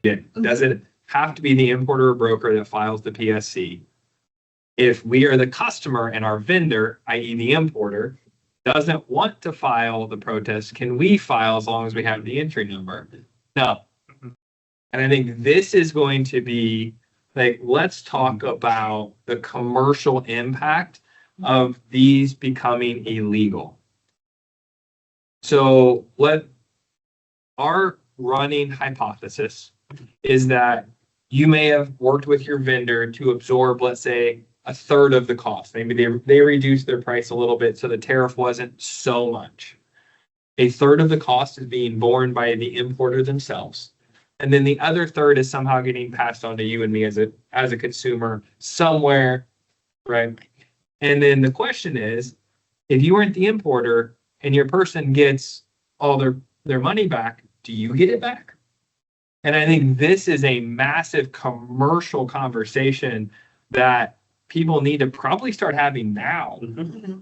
Does it have to be the importer or broker that files the PSC? If we are the customer and our vendor, i.e. the importer, doesn't want to file the protest, can we file as long as we have the entry number? No. And I think this is going to be like, let's talk about the commercial impact of these becoming illegal. So our running hypothesis is that you may have worked with your vendor to absorb, let's say, a third of the cost. Maybe they reduced their price a little bit so the tariff wasn't so much. A third of the cost is being borne by the importer themselves. And then the other third is somehow getting passed on to you and me as a consumer somewhere, right? And then the question is, if you weren't the importer and your person gets all their money back, do you get it back? And I think this is a massive commercial conversation that people need to probably start having now. Mm-hmm.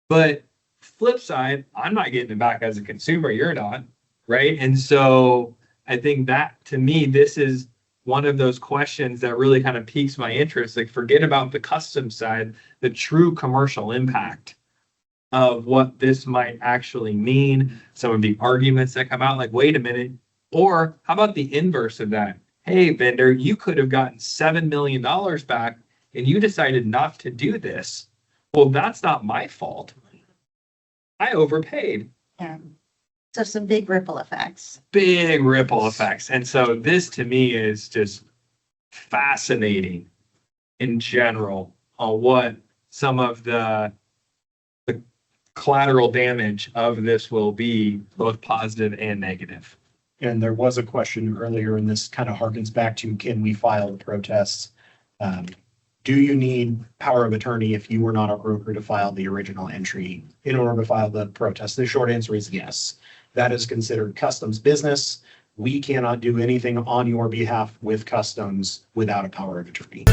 But flip side, I'm not getting it back as a consumer, you're not, right? And so I think that, to me, this is one of those questions that really kind of piques my interest. Like, forget about the custom side, the true commercial impact of what this might actually mean. Some of the arguments that come out, like, wait a minute. Or how about the inverse of that? Hey, vendor, you could have gotten $7 million back and you decided not to do this. Well, that's not my fault. I overpaid. Yeah. So some big ripple effects. Big ripple effects. And so this, to me, is just fascinating in general on what some of the collateral damage of this will be, both positive and negative. And there was a question earlier, and this kind of harkens back to, can we file the protests? Do you need power of attorney if you were not a broker to file the original entry in order to file the protest? The short answer is yes. That is considered customs business. We cannot do anything on your behalf with customs without a power of attorney.